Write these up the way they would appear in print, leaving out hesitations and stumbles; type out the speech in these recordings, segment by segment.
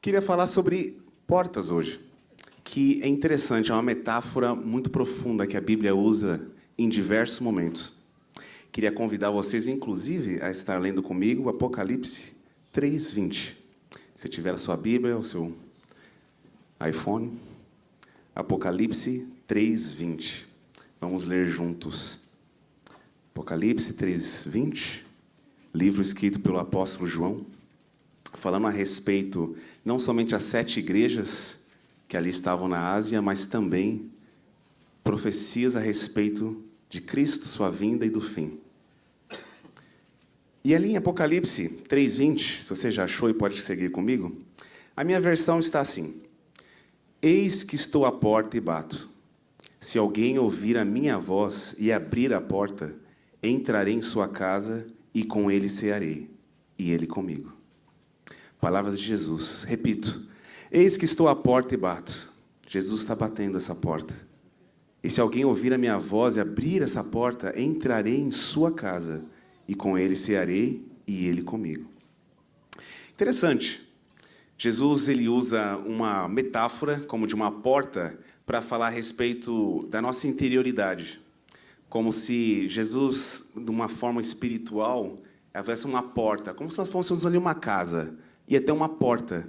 Queria falar sobre portas hoje, que é interessante, é uma metáfora muito profunda que a Bíblia usa em diversos momentos. Queria convidar vocês, inclusive, a estar lendo comigo Apocalipse 3:20. Se tiver a sua Bíblia, o seu iPhone, Apocalipse 3:20. Vamos ler juntos. Apocalipse 3:20, livro escrito pelo apóstolo João, falando a respeito não somente às 7 igrejas que ali estavam na Ásia, mas também profecias a respeito de Cristo, sua vinda e do fim. E ali em Apocalipse 3:20, se você já achou e pode seguir comigo, a minha versão está assim: Eis que estou à porta e bato. Se alguém ouvir a minha voz e abrir a porta, entrarei em sua casa e com ele cearei, e ele comigo. Palavras de Jesus. Repito, eis que estou à porta e bato. Jesus está batendo essa porta. E se alguém ouvir a minha voz e abrir essa porta, entrarei em sua casa e com ele cearei e ele comigo. Interessante. Jesus ele usa uma metáfora como de uma porta para falar a respeito da nossa interioridade. Como se Jesus, de uma forma espiritual, houvesse uma porta, como se nós fôssemos ali uma casa, e até uma porta.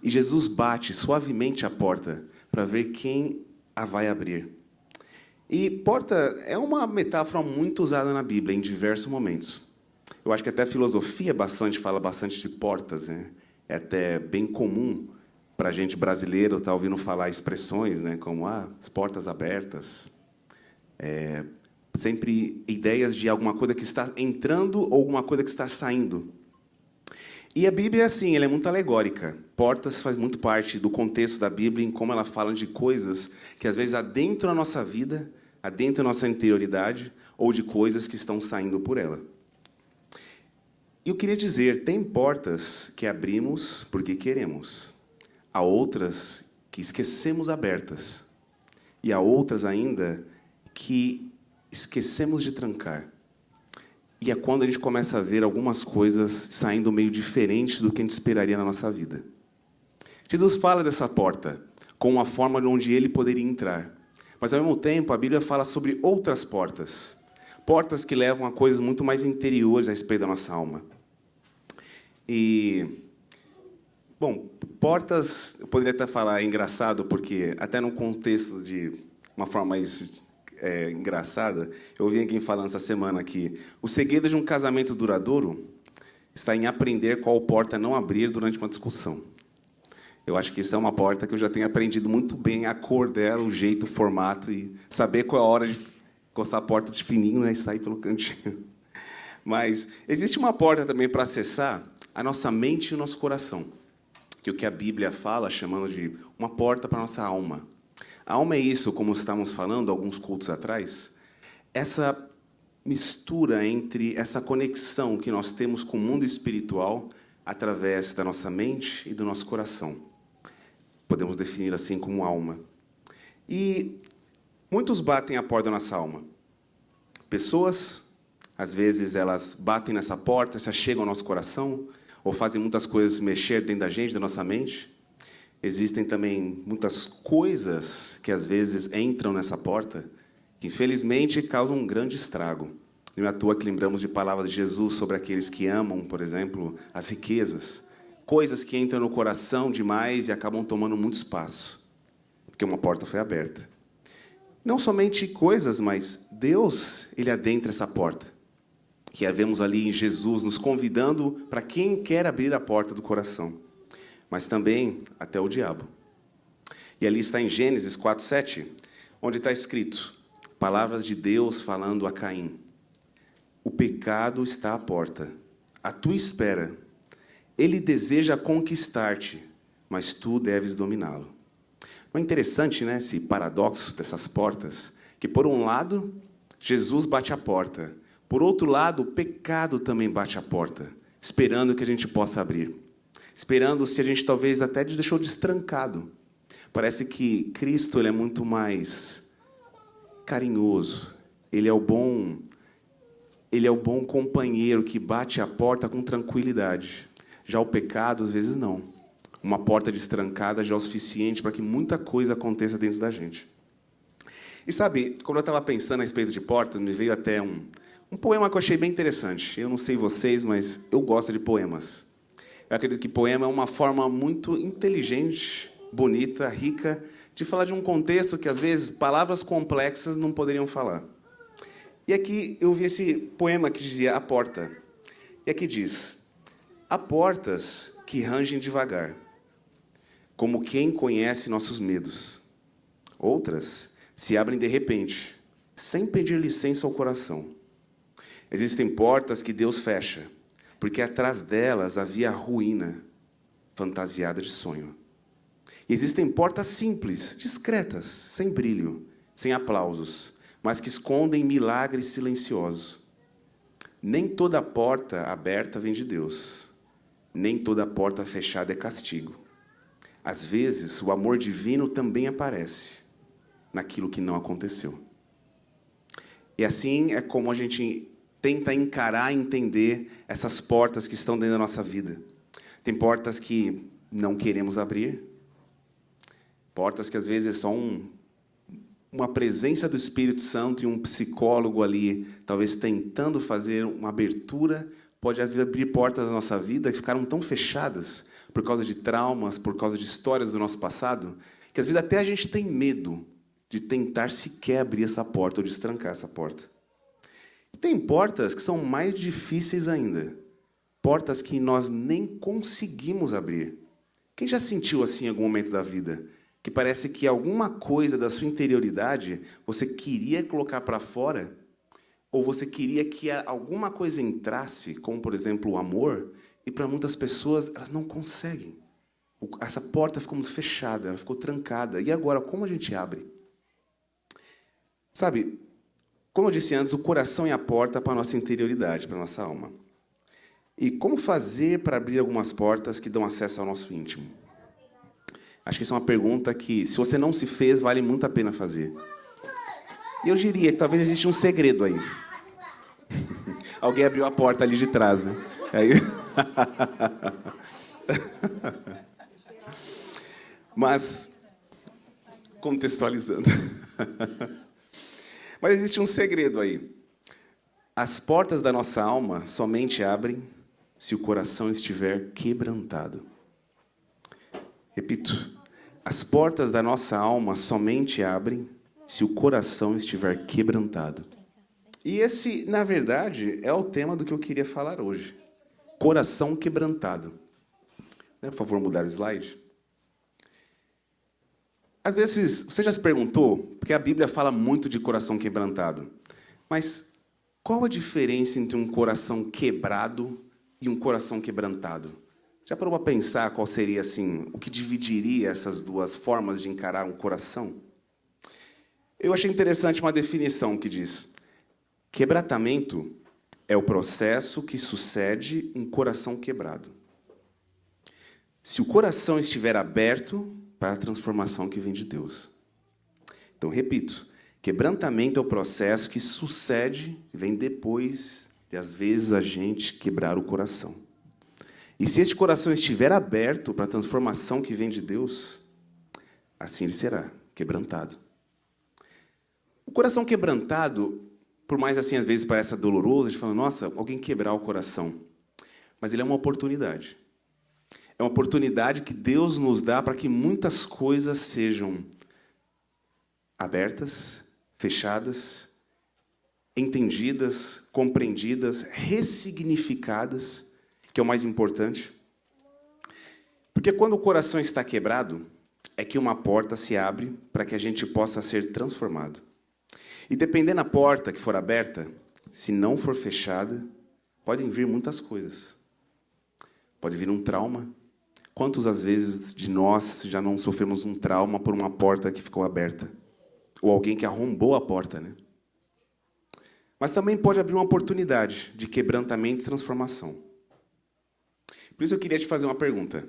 E Jesus bate suavemente a porta para ver quem a vai abrir. E porta é uma metáfora muito usada na Bíblia em diversos momentos. Eu acho que até a filosofia fala bastante de portas, né? É até bem comum para a gente brasileiro estar ouvindo falar expressões, né? Como as portas abertas. Sempre ideias de alguma coisa que está entrando ou alguma coisa que está saindo. E a Bíblia é assim, ela é muito alegórica. Portas faz muito parte do contexto da Bíblia, em como ela fala de coisas que às vezes adentram a nossa vida, adentram a nossa interioridade, ou de coisas que estão saindo por ela. E eu queria dizer, tem portas que abrimos porque queremos. Há outras que esquecemos abertas. E há outras ainda que esquecemos de trancar. E é quando a gente começa a ver algumas coisas saindo meio diferentes do que a gente esperaria na nossa vida. Jesus fala dessa porta com uma forma de onde ele poderia entrar. Mas, ao mesmo tempo, a Bíblia fala sobre outras portas. Portas que levam a coisas muito mais interiores a respeito da nossa alma. E, bom, portas, eu poderia até falar engraçado, porque até num contexto de uma forma mais engraçada, eu ouvi alguém falando essa semana que o segredo de um casamento duradouro está em aprender qual porta não abrir durante uma discussão. Eu acho que isso é uma porta que eu já tenho aprendido muito bem a cor dela, o jeito, o formato, e saber qual é a hora de encostar a porta de fininho, né, e sair pelo cantinho. Mas existe uma porta também para acessar a nossa mente e o nosso coração, que é o que a Bíblia fala, chamando de uma porta para a nossa alma. A alma é isso, como estávamos falando alguns cultos atrás, essa mistura entre essa conexão que nós temos com o mundo espiritual através da nossa mente e do nosso coração. Podemos definir assim como alma. E muitos batem a porta da nossa alma. Pessoas, às vezes, elas batem nessa porta, se achegam ao nosso coração, ou fazem muitas coisas mexer dentro da gente, da nossa mente. Existem também muitas coisas que, às vezes, entram nessa porta, que, infelizmente, causam um grande estrago. Não é à toa que lembramos de palavras de Jesus sobre aqueles que amam, por exemplo, as riquezas. Coisas que entram no coração demais e acabam tomando muito espaço, porque uma porta foi aberta. Não somente coisas, mas Deus, ele adentra essa porta, que vemos ali em Jesus, nos convidando para quem quer abrir a porta do coração. Mas também até o diabo. E ali está em Gênesis 4:7, onde está escrito, palavras de Deus falando a Caim. O pecado está à porta, à tua espera. Ele deseja conquistar-te, mas tu deves dominá-lo. Não é interessante, né, esse paradoxo dessas portas? Que, por um lado, Jesus bate a porta. Por outro lado, o pecado também bate a porta, esperando que a gente possa abrir. Esperando se a gente talvez até deixou destrancado. Parece que Cristo ele é muito mais carinhoso. Ele é o bom companheiro que bate a porta com tranquilidade. Já o pecado, às vezes, não. Uma porta destrancada já é o suficiente para que muita coisa aconteça dentro da gente. E sabe, quando eu estava pensando a respeito de portas, me veio até um poema que eu achei bem interessante. Eu não sei vocês, mas eu gosto de poemas. Eu acredito que poema é uma forma muito inteligente, bonita, rica, de falar de um contexto que, às vezes, palavras complexas não poderiam falar. E aqui eu vi esse poema que dizia A Porta. E aqui diz: há portas que rangem devagar, como quem conhece nossos medos. Outras se abrem de repente, sem pedir licença ao coração. Existem portas que Deus fecha, porque atrás delas havia ruína, fantasiada de sonho. E existem portas simples, discretas, sem brilho, sem aplausos, mas que escondem milagres silenciosos. Nem toda porta aberta vem de Deus, nem toda porta fechada é castigo. Às vezes, o amor divino também aparece naquilo que não aconteceu. E assim é como a gente tenta encarar e entender essas portas que estão dentro da nossa vida. Tem portas que não queremos abrir, portas que às vezes são uma presença do Espírito Santo e um psicólogo ali, talvez tentando fazer uma abertura, pode às vezes abrir portas da nossa vida que ficaram tão fechadas por causa de traumas, por causa de histórias do nosso passado, que às vezes até a gente tem medo de tentar sequer abrir essa porta ou destrancar essa porta. E tem portas que são mais difíceis ainda, portas que nós nem conseguimos abrir. Quem já sentiu assim em algum momento da vida? Que parece que alguma coisa da sua interioridade você queria colocar para fora, ou você queria que alguma coisa entrasse, como, por exemplo, o amor, e para muitas pessoas elas não conseguem. Essa porta ficou muito fechada, ela ficou trancada. E agora, como a gente abre? Sabe, como eu disse antes, o coração é a porta para a nossa interioridade, para a nossa alma. E como fazer para abrir algumas portas que dão acesso ao nosso íntimo? Acho que isso é uma pergunta que, se você não se fez, vale muito a pena fazer. E eu diria que talvez exista um segredo aí. Alguém abriu a porta ali de trás, né? Aí... Mas, contextualizando. Mas existe um segredo aí. As portas da nossa alma somente abrem se o coração estiver quebrantado. Repito, as portas da nossa alma somente abrem se o coração estiver quebrantado. E esse, na verdade, é o tema do que eu queria falar hoje. Coração quebrantado. Por favor, mudar o slide. Às vezes, você já se perguntou, porque a Bíblia fala muito de coração quebrantado, mas qual a diferença entre um coração quebrado e um coração quebrantado? Já parou para pensar qual seria, assim, o que dividiria essas duas formas de encarar um coração? Eu achei interessante uma definição que diz: quebrantamento é o processo que sucede um coração quebrado. Se o coração estiver aberto para a transformação que vem de Deus. Então, repito, quebrantamento é o processo que sucede, vem depois de, às vezes, a gente quebrar o coração. E se este coração estiver aberto para a transformação que vem de Deus, assim ele será quebrantado. O coração quebrantado, por mais assim às vezes pareça doloroso, a gente fala, nossa, alguém quebrar o coração. Mas ele é uma oportunidade. É uma oportunidade que Deus nos dá para que muitas coisas sejam abertas, fechadas, entendidas, compreendidas, ressignificadas, que é o mais importante. Porque quando o coração está quebrado, é que uma porta se abre para que a gente possa ser transformado. E dependendo da porta que for aberta, se não for fechada, podem vir muitas coisas. Pode vir um trauma. Quantas às vezes de nós já não sofremos um trauma por uma porta que ficou aberta? Ou alguém que arrombou a porta, né? Mas também pode abrir uma oportunidade de quebrantamento e transformação. Por isso eu queria te fazer uma pergunta.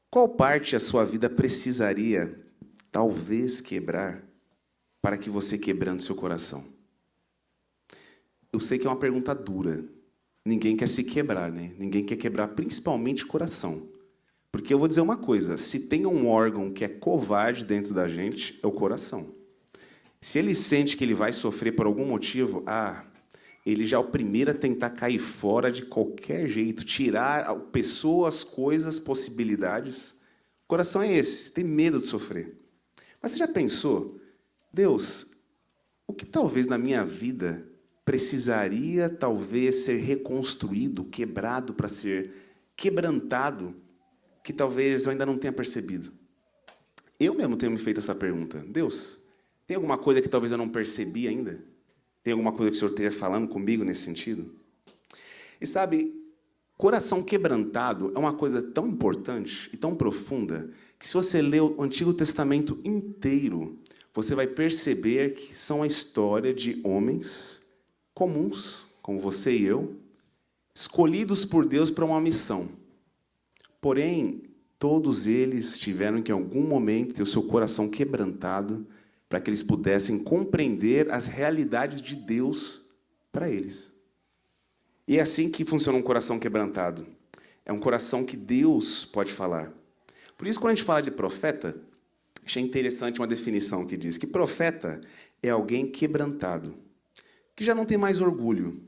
Qual parte a sua vida precisaria, talvez, quebrar para que você quebrante seu coração? Eu sei que é uma pergunta dura. Ninguém quer se quebrar, né? Ninguém quer quebrar, principalmente o coração. Porque eu vou dizer uma coisa, se tem um órgão que é covarde dentro da gente, é o coração. Se ele sente que ele vai sofrer por algum motivo, ele já é o primeiro a tentar cair fora de qualquer jeito, tirar pessoas, coisas, possibilidades. O coração é esse, tem medo de sofrer. Mas você já pensou, Deus, o que talvez na minha vida precisaria talvez ser reconstruído, quebrado para ser quebrantado, que talvez eu ainda não tenha percebido? Eu mesmo tenho me feito essa pergunta. Deus, tem alguma coisa que talvez eu não percebi ainda? Tem alguma coisa que o Senhor esteja falando comigo nesse sentido? E sabe, coração quebrantado é uma coisa tão importante e tão profunda que se você ler o Antigo Testamento inteiro, você vai perceber que são a história de homens comuns, como você e eu, escolhidos por Deus para uma missão. Porém, todos eles tiveram que, em algum momento, ter o seu coração quebrantado para que eles pudessem compreender as realidades de Deus para eles. E é assim que funciona um coração quebrantado. É um coração que Deus pode falar. Por isso, quando a gente fala de profeta, achei interessante uma definição que diz que profeta é alguém quebrantado, que já não tem mais orgulho,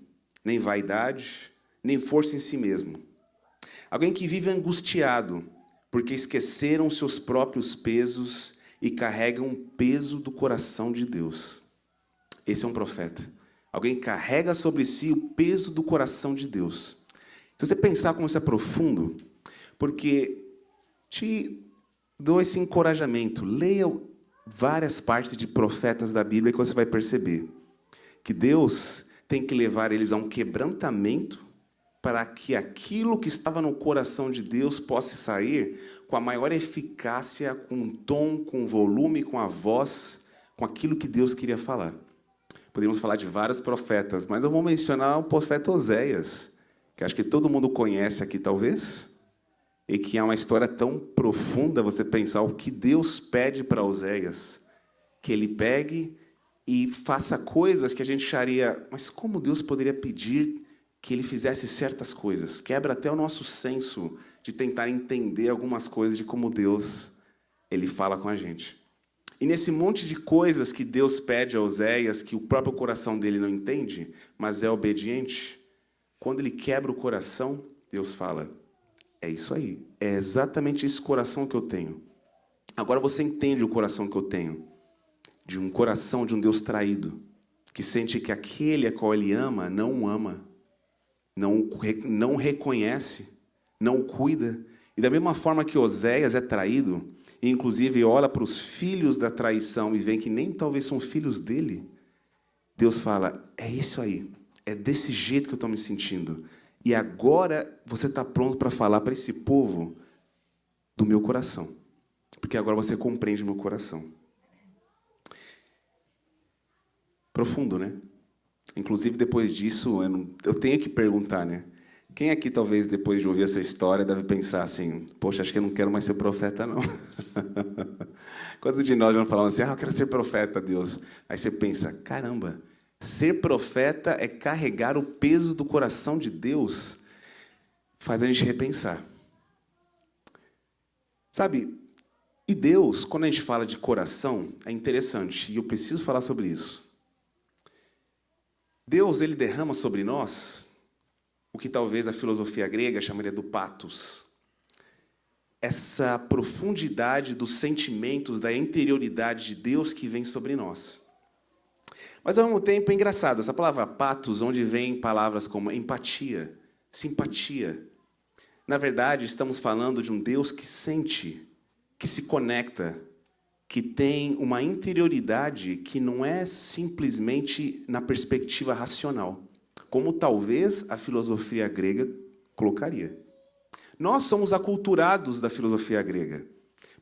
nem vaidade, nem força em si mesmo. Alguém que vive angustiado, porque esqueceram seus próprios pesos e carregam o peso do coração de Deus. Esse é um profeta. Alguém que carrega sobre si o peso do coração de Deus. Se você pensar como isso é profundo, porque te dou esse encorajamento, leia várias partes de profetas da Bíblia que você vai perceber que Deus tem que levar eles a um quebrantamento para que aquilo que estava no coração de Deus possa sair com a maior eficácia, com o tom, com o volume, com a voz, com aquilo que Deus queria falar. Poderíamos falar de vários profetas, mas eu vou mencionar o profeta Oséias, que acho que todo mundo conhece aqui, talvez, e que é uma história tão profunda você pensar o que Deus pede para Oséias, que ele pegue e faça coisas que a gente acharia, mas como Deus poderia pedir que ele fizesse certas coisas? Quebra até o nosso senso de tentar entender algumas coisas de como Deus ele fala com a gente. E nesse monte de coisas que Deus pede a Oséias, que o próprio coração dele não entende, mas é obediente, quando ele quebra o coração, Deus fala, é isso aí, é exatamente esse coração que eu tenho. Agora você entende o coração que eu tenho, de um coração de um Deus traído, que sente que aquele a qual ele ama, não o ama, não reconhece, não o cuida. E da mesma forma que Oséias é traído, e inclusive olha para os filhos da traição e vê que nem talvez são filhos dele, Deus fala, é isso aí, é desse jeito que eu estou me sentindo. E agora você está pronto para falar para esse povo do meu coração. Porque agora você compreende o meu coração. Profundo, né? Inclusive, depois disso, eu tenho que perguntar, né? Quem aqui, talvez, depois de ouvir essa história, deve pensar assim, poxa, acho que eu não quero mais ser profeta, não. Quantos de nós já falamos assim, eu quero ser profeta, Deus? Aí você pensa, caramba, ser profeta é carregar o peso do coração de Deus, faz a gente repensar. Sabe, e Deus, quando a gente fala de coração, é interessante, e eu preciso falar sobre isso. Deus, ele derrama sobre nós o que talvez a filosofia grega chamaria do pathos. Essa profundidade dos sentimentos, da interioridade de Deus que vem sobre nós. Mas, ao mesmo tempo, é engraçado. Essa palavra pathos, onde vem palavras como empatia, simpatia. Na verdade, estamos falando de um Deus que sente, que se conecta, que tem uma interioridade que não é simplesmente na perspectiva racional, como talvez a filosofia grega colocaria. Nós somos aculturados da filosofia grega.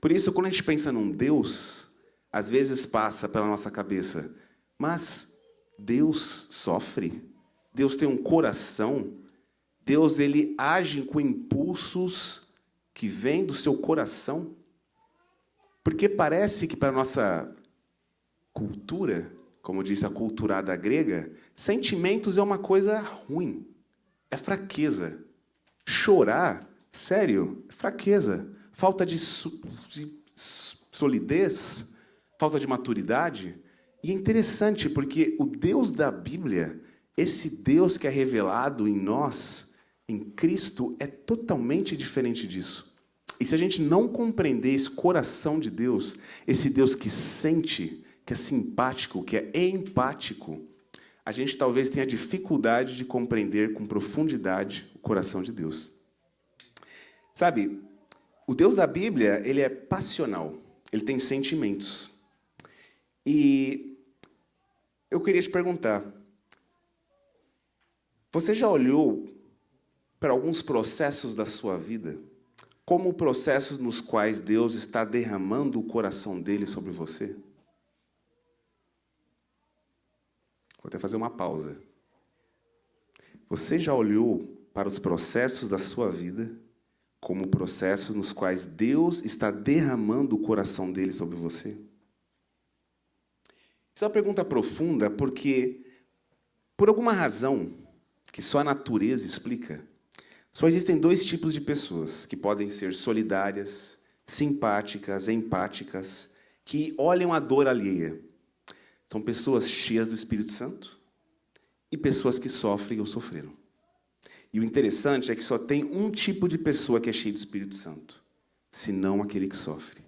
Por isso, quando a gente pensa num Deus, às vezes passa pela nossa cabeça, mas Deus sofre? Deus tem um coração? Deus, ele age com impulsos que vêm do seu coração? Porque parece que para a nossa cultura, como disse a culturada grega, sentimentos é uma coisa ruim, é fraqueza. Chorar Sério, fraqueza, falta de solidez, falta de maturidade. E é interessante porque o Deus da Bíblia, esse Deus que é revelado em nós, em Cristo, é totalmente diferente disso. E se a gente não compreender esse coração de Deus, esse Deus que sente, que é simpático, que é empático, a gente talvez tenha dificuldade de compreender com profundidade o coração de Deus. Sabe, o Deus da Bíblia, ele é passional, ele tem sentimentos. E eu queria te perguntar, você já olhou para alguns processos da sua vida como processos nos quais Deus está derramando o coração dele sobre você? Vou até fazer uma pausa. Você já olhou para os processos da sua vida como processos nos quais Deus está derramando o coração dele sobre você? Isso é uma pergunta profunda porque, por alguma razão que só a natureza explica, só existem dois tipos de pessoas que podem ser solidárias, simpáticas, empáticas, que olham a dor alheia. São pessoas cheias do Espírito Santo e pessoas que sofrem ou sofreram. E o interessante é que só tem um tipo de pessoa que é cheia do Espírito Santo, senão aquele que sofre.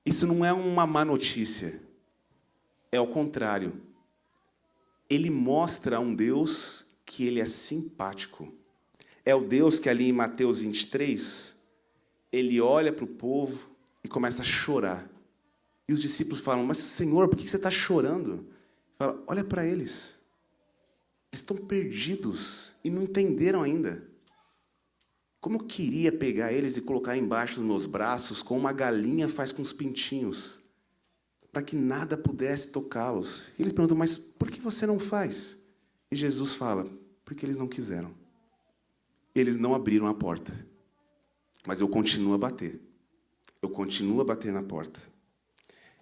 Isso não é uma má notícia, é ao contrário. Ele mostra um Deus que ele é simpático. É o Deus que ali em Mateus 23, ele olha para o povo e começa a chorar. E os discípulos falam, mas Senhor, por que você está chorando? Ele fala, olha para eles. Eles estão perdidos e não entenderam ainda. Como eu queria pegar eles e colocar embaixo dos meus braços, como uma galinha faz com os pintinhos, para que nada pudesse tocá-los. E eles perguntam, mas por que você não faz? E Jesus fala, porque eles não quiseram. Eles não abriram a porta. Mas eu continuo a bater. Eu continuo a bater na porta.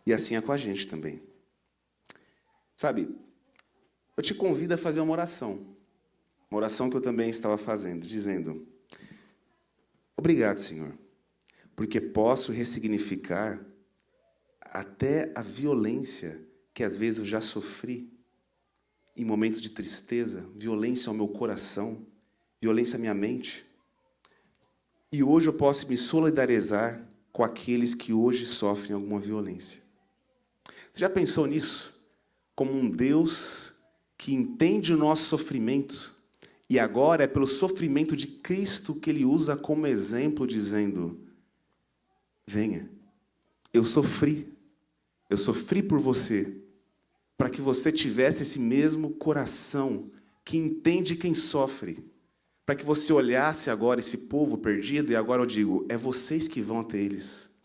E assim é com a gente também. Sabe, eu te convido a fazer uma oração. Uma oração que eu também estava fazendo, dizendo, obrigado, Senhor, porque posso ressignificar até a violência que às vezes eu já sofri em momentos de tristeza, violência ao meu coração, violência à minha mente. E hoje eu posso me solidarizar com aqueles que hoje sofrem alguma violência. Você já pensou nisso? Como um Deus que entende o nosso sofrimento e agora é pelo sofrimento de Cristo que Ele usa como exemplo, dizendo, venha, eu sofri por você, para que você tivesse esse mesmo coração que entende quem sofre, para que você olhasse agora esse povo perdido, e agora eu digo, é vocês que vão até eles.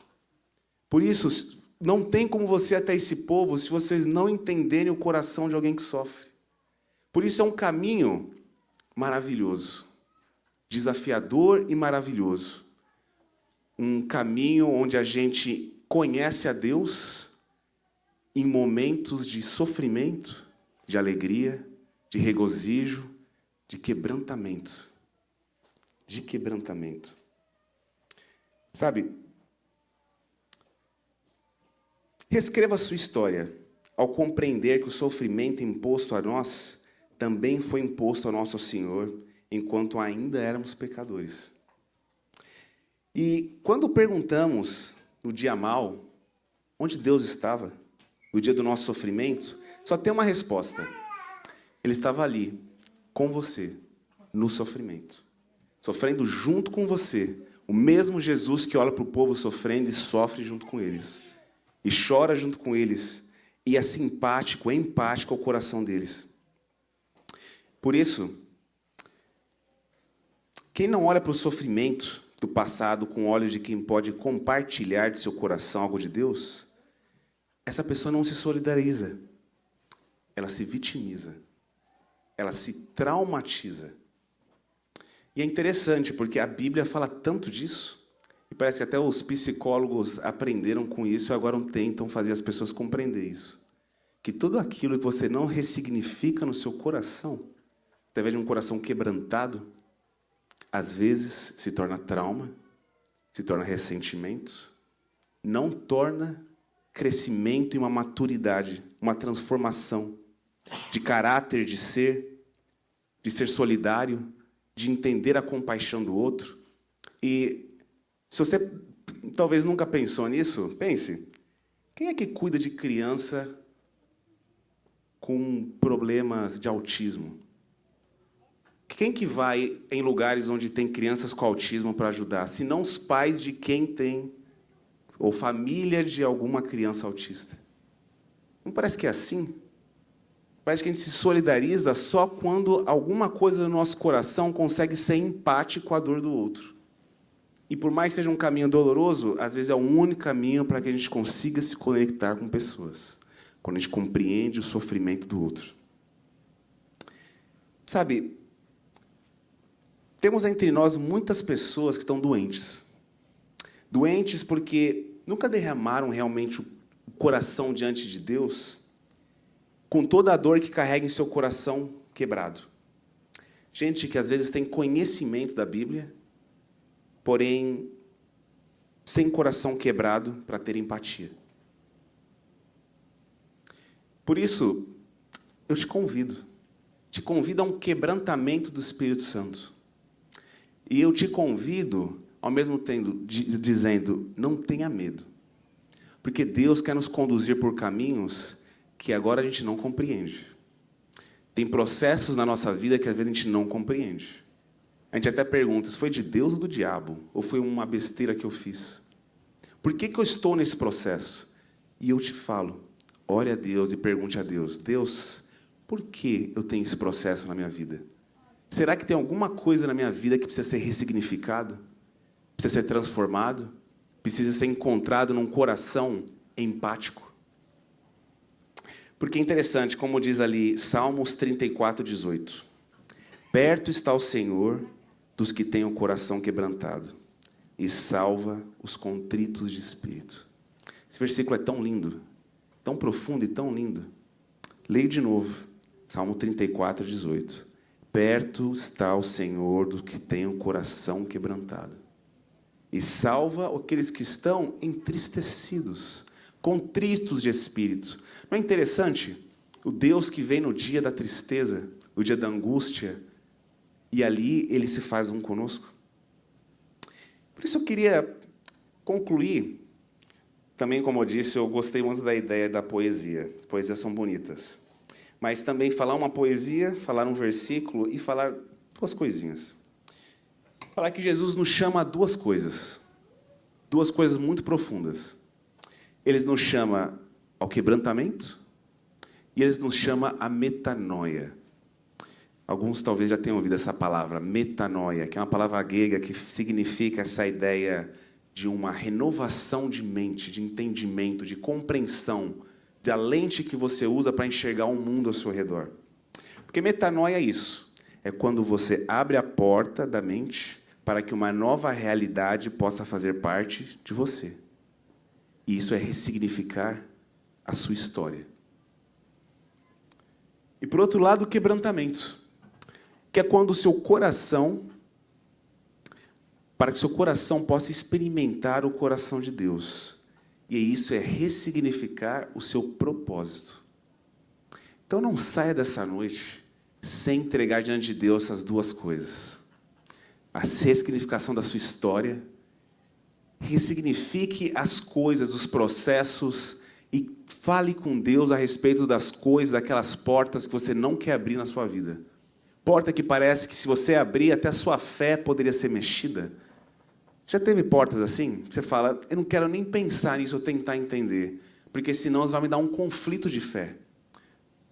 Por isso, não tem como você ir até esse povo se vocês não entenderem o coração de alguém que sofre. Por isso é um caminho maravilhoso, desafiador e maravilhoso. Um caminho onde a gente conhece a Deus em momentos de sofrimento, de alegria, de regozijo, de quebrantamento. De quebrantamento. Sabe, reescreva a sua história ao compreender que o sofrimento imposto a nós também foi imposto ao nosso Senhor enquanto ainda éramos pecadores. E quando perguntamos no dia mau, onde Deus estava, no dia do nosso sofrimento, só tem uma resposta. Ele estava ali, com você, no sofrimento. Sofrendo junto com você. O mesmo Jesus que olha para o povo sofrendo e sofre junto com eles. E chora junto com eles. E é simpático, é empático ao coração deles. Por isso, quem não olha para o sofrimento do passado com olhos de quem pode compartilhar de seu coração algo de Deus, essa pessoa não se solidariza. Ela se vitimiza. Ela se traumatiza. E é interessante, porque a Bíblia fala tanto disso, e parece que até os psicólogos aprenderam com isso e agora tentam fazer as pessoas compreender isso. Que tudo aquilo que você não ressignifica no seu coração, através de um coração quebrantado, às vezes se torna trauma, se torna ressentimento, não torna crescimento e uma maturidade, uma transformação de caráter, de ser solidário, de entender a compaixão do outro. E se você talvez nunca pensou nisso, pense, quem é que cuida de criança com problemas de autismo? Quem que vai em lugares onde tem crianças com autismo para ajudar? Se não os pais de quem tem, ou família de alguma criança autista. Não parece que é assim? Parece que a gente se solidariza só quando alguma coisa no nosso coração consegue ser empate com a dor do outro. E por mais que seja um caminho doloroso, às vezes é o único caminho para que a gente consiga se conectar com pessoas. Quando a gente compreende o sofrimento do outro. Sabe, temos entre nós muitas pessoas que estão doentes. Doentes porque nunca derramaram realmente o coração diante de Deus, com toda a dor que carrega em seu coração quebrado. Gente que às vezes tem conhecimento da Bíblia, porém sem coração quebrado para ter empatia. Por isso, eu te convido a um quebrantamento do Espírito Santo. E eu te convido, ao mesmo tempo dizendo, não tenha medo. Porque Deus quer nos conduzir por caminhos que agora a gente não compreende. Tem processos na nossa vida que às vezes a gente não compreende. A gente até pergunta, se foi de Deus ou do diabo? Ou foi uma besteira que eu fiz? Por que eu estou nesse processo? E eu te falo, ore a Deus e pergunte a Deus, Deus, por que eu tenho esse processo na minha vida? Será que tem alguma coisa na minha vida que precisa ser ressignificado? Precisa ser transformado? Precisa ser encontrado num coração empático? Porque é interessante, como diz ali Salmos 34:18. Perto está o Senhor dos que têm o coração quebrantado e salva os contritos de espírito. Esse versículo é tão lindo, tão profundo e tão lindo. Leio de novo, Salmo 34:18. Perto está o Senhor dos que têm o coração quebrantado e salva aqueles que estão entristecidos, contristos de espírito. Não é interessante? O Deus que vem no dia da tristeza, o dia da angústia, e ali Ele se faz um conosco. Por isso eu queria concluir, também como eu disse, eu gostei muito da ideia da poesia. As poesias são bonitas. Mas também falar uma poesia, falar um versículo e falar duas coisinhas. Falar que Jesus nos chama a duas coisas muito profundas. Ele nos chama ao quebrantamento e Ele nos chama à metanoia. Alguns talvez já tenham ouvido essa palavra, metanoia, que é uma palavra grega que significa essa ideia de uma renovação de mente, de entendimento, de compreensão, da lente que você usa para enxergar o mundo ao seu redor. Porque metanoia é isso. É quando você abre a porta da mente para que uma nova realidade possa fazer parte de você. E isso é ressignificar a sua história. E, por outro lado, o quebrantamento, que é quando o seu coração, para que o seu coração possa experimentar o coração de Deus. E isso é ressignificar o seu propósito. Então não saia dessa noite sem entregar diante de Deus essas duas coisas. A ressignificação da sua história, ressignifique as coisas, os processos, e fale com Deus a respeito das coisas, daquelas portas que você não quer abrir na sua vida. Porta que parece que se você abrir, até a sua fé poderia ser mexida. Já teve portas assim? Você fala, eu não quero nem pensar nisso, eu tentar entender. Porque senão vai me dar um conflito de fé.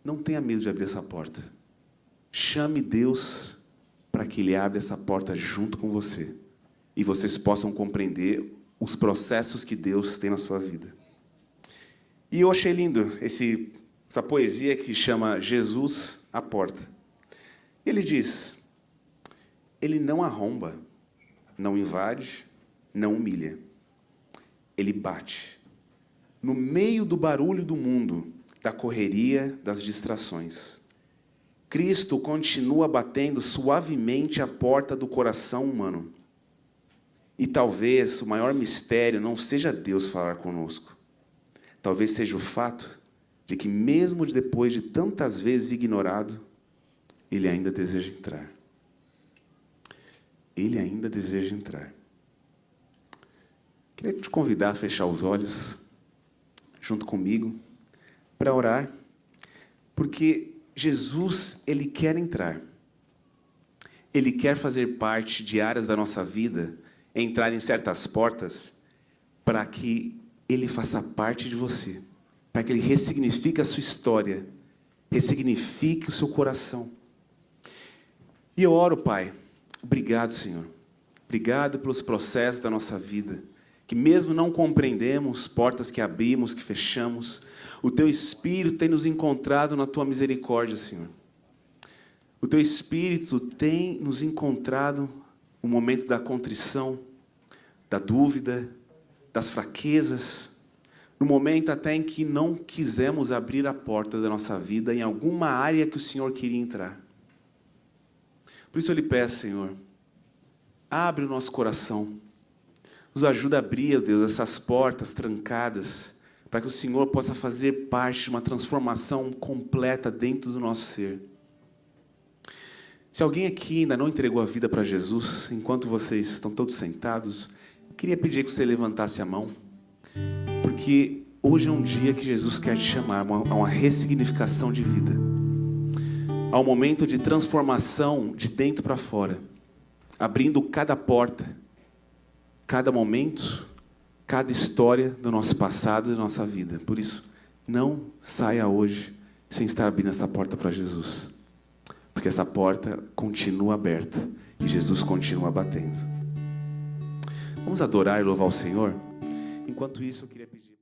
Não tenha medo de abrir essa porta. Chame Deus para que Ele abra essa porta junto com você. E vocês possam compreender os processos que Deus tem na sua vida. E eu achei lindo essa poesia que chama Jesus à Porta. Ele diz, Ele não arromba, não invade, não humilha. Ele bate. No meio do barulho do mundo, da correria, das distrações. Cristo continua batendo suavemente a porta do coração humano. E talvez o maior mistério não seja Deus falar conosco. Talvez seja o fato de que, mesmo depois de tantas vezes ignorado, Ele ainda deseja entrar. Ele ainda deseja entrar. Queria te convidar a fechar os olhos, junto comigo, para orar, porque Jesus, Ele quer entrar. Ele quer fazer parte de áreas da nossa vida, entrar em certas portas, para que Ele faça parte de você, para que Ele ressignifique a sua história, ressignifique o seu coração. E eu oro, Pai, obrigado, Senhor. Obrigado pelos processos da nossa vida, que mesmo não compreendemos, portas que abrimos, que fechamos, o Teu Espírito tem nos encontrado na Tua misericórdia, Senhor. O Teu Espírito tem nos encontrado no momento da contrição, da dúvida, das fraquezas, no momento até em que não quisemos abrir a porta da nossa vida em alguma área que o Senhor queria entrar. Por isso eu lhe peço, Senhor, abre o nosso coração, nos ajuda a abrir, ó Deus, essas portas trancadas, para que o Senhor possa fazer parte de uma transformação completa dentro do nosso ser. Se alguém aqui ainda não entregou a vida para Jesus, enquanto vocês estão todos sentados, eu queria pedir que você levantasse a mão, porque hoje é um dia que Jesus quer te chamar a uma ressignificação de vida, a um momento de transformação de dentro para fora, abrindo cada porta, cada momento, cada história do nosso passado e da nossa vida. Por isso, não saia hoje sem estar abrindo essa porta para Jesus. Porque essa porta continua aberta e Jesus continua batendo. Vamos adorar e louvar o Senhor? Enquanto isso, eu queria pedir...